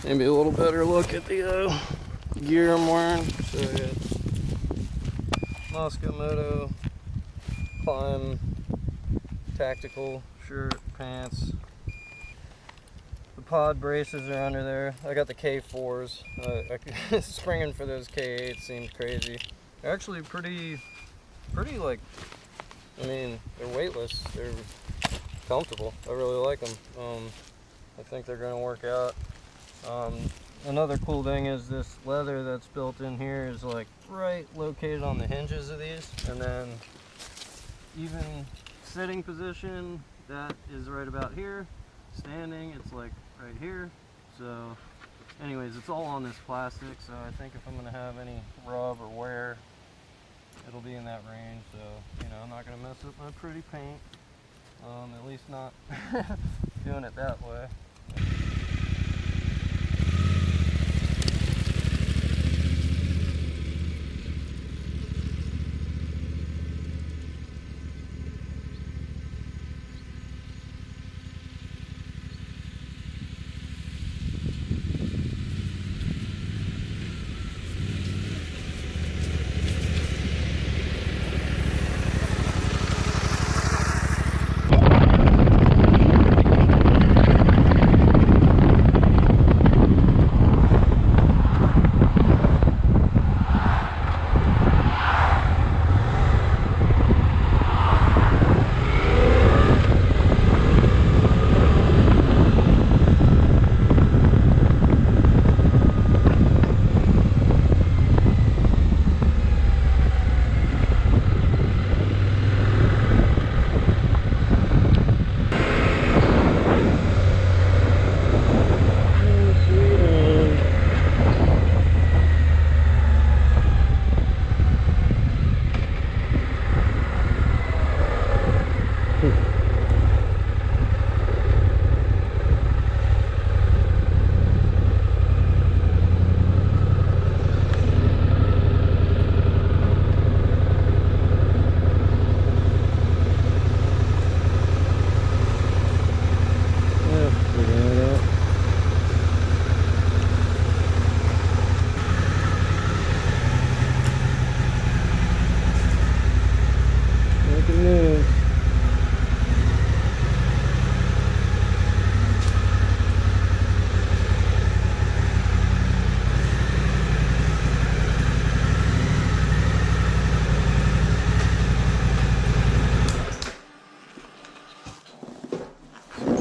maybe a little better look at the gear I'm wearing. So yeah, moto climb tactical shirt, pants. The pod braces are under there. I got the K4s. Springing for those K8s seems crazy. They're actually pretty like, I mean, they're weightless. They're comfortable. I really like them. I think they're going to work out. Another cool thing is this leather that's built in here is like right located on the hinges of these, and then even sitting position, that is right about here. Standing, it's like right here. So anyways, it's all on this plastic, so I think if I'm going to have any rub or wear, it'll be in that range. So, you know, I'm not going to mess up my pretty paint, at least not doing it that way.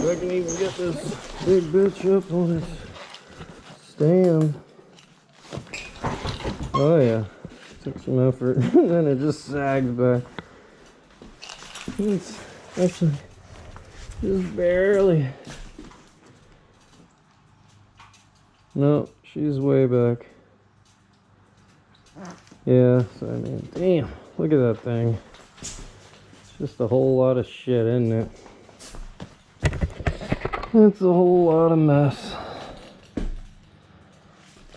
I can even get this big bitch up on its stand. Oh yeah, took some effort. And then it just sags back. It's actually just barely. No, she's way back. Yeah, so I mean, damn, look at that thing. It's just a whole lot of shit, isn't it? It's a whole lot of mess.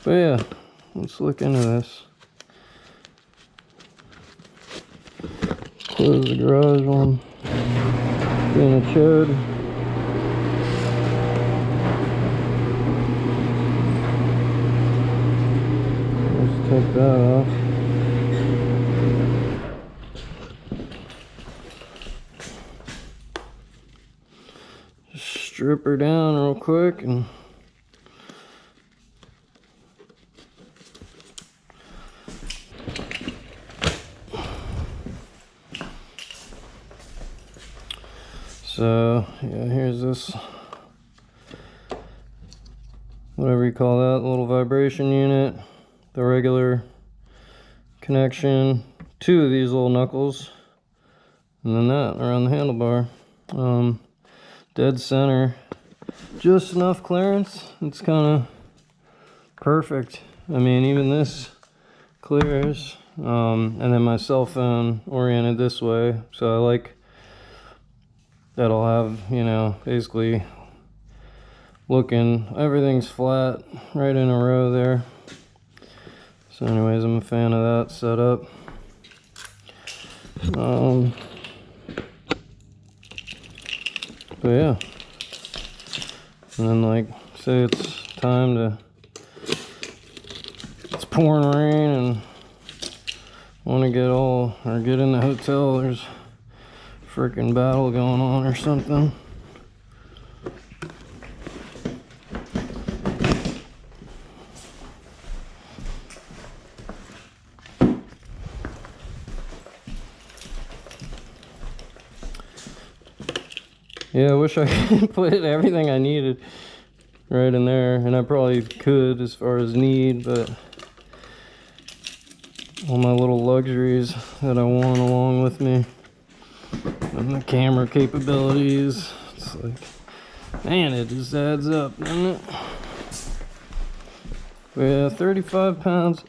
But yeah, let's look into this. Close the garage one. Being a chode. Let's take that off. Strip her down real quick and so yeah, here's this, whatever you call that, little vibration unit, the regular connection, two of these little knuckles, and then that around the handlebar. Dead center, just enough clearance. It's kind of perfect. I mean, even this clears. And then my cell phone oriented this way, so I like that I'll have, you know, basically looking, everything's flat right in a row there. So anyways, I'm a fan of that setup. But yeah, and then like say it's time to pouring rain and want to get in the hotel. There's a freaking battle going on or something. Yeah, I wish I could put everything I needed right in there, and I probably could as far as need, but all my little luxuries that I want along with me and the camera capabilities, it's like, man, it just adds up, doesn't it? Yeah, 35 pounds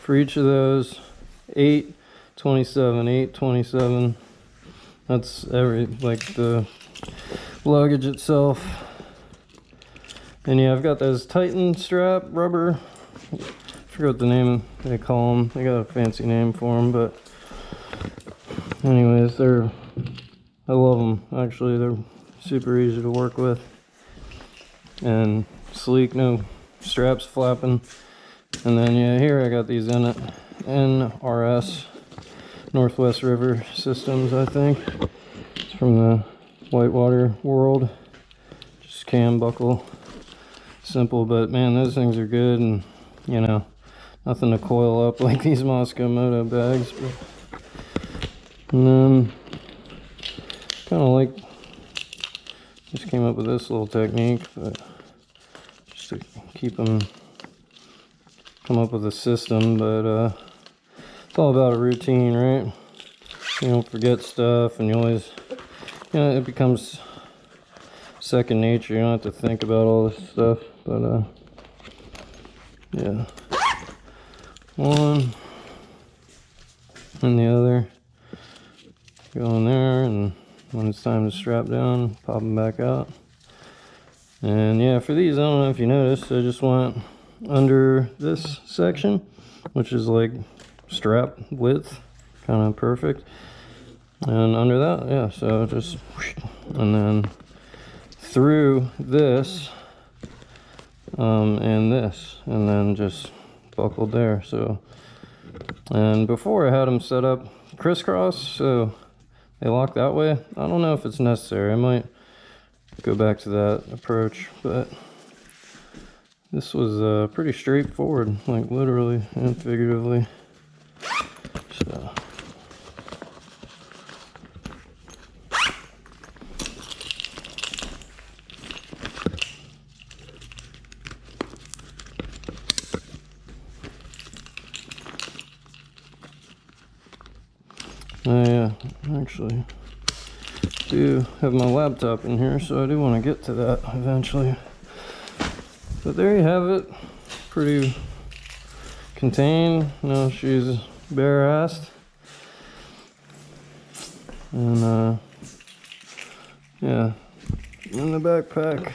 for each of those. 827, 827. That's like the luggage itself. And yeah, I've got those Titan strap rubber. I forget what the name they call them. They got a fancy name for them, but anyways, I love them. Actually, they're super easy to work with and sleek, no straps flapping. And then yeah, here I got these NRS, Northwest River Systems, I think. It's from the Whitewater world. Just cam buckle, simple, but man, those things are good, and you know, nothing to coil up like these Moscow Moto bags. But, and then kind of like, just came up with this little technique, but just to keep them, come up with a system. But it's all about a routine, right? You don't forget stuff, and you always, you know, it becomes second nature. You don't have to think about all this stuff. But yeah, one and the other go in there, and when it's time to strap down, pop them back out. And yeah, for these, I don't know if you noticed, I just went under this section, which is like strap width, kind of perfect. And under that, yeah, so just, and then through this and this, and then just buckled there. So, and before I had them set up crisscross, so they lock that way. I don't know if it's necessary. I might go back to that approach, but this was pretty straightforward, like literally and figuratively. So yeah, actually do have my laptop in here, so I do want to get to that eventually. But there you have it, pretty contained, no shoes bare-assed. And yeah, in the backpack,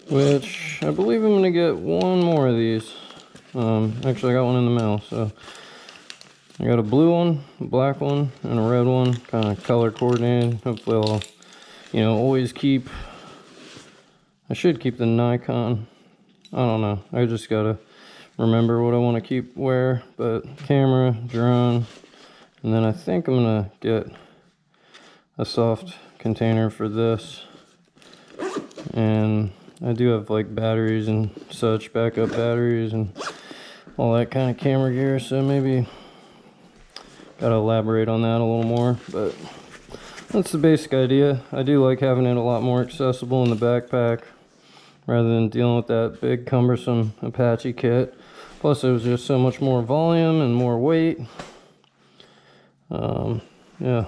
which I believe I'm gonna get one more of these. Actually, I got one in the mail, so I got a blue one, a black one, and a red one, kind of color coordinated. Hopefully I'll, you know, always keep, I should keep the Nikon. I don't know, I just gotta remember what I want to wear. But camera, drone, and then I think I'm gonna get a soft container for this. And I do have like batteries and such, backup batteries and all that kind of camera gear, so maybe gotta elaborate on that a little more, but that's the basic idea. I do like having it a lot more accessible in the backpack rather than dealing with that big cumbersome Apache kit. Plus it was just so much more volume and more weight. Yeah,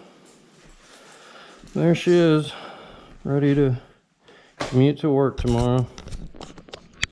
there she is, ready to commute to work tomorrow.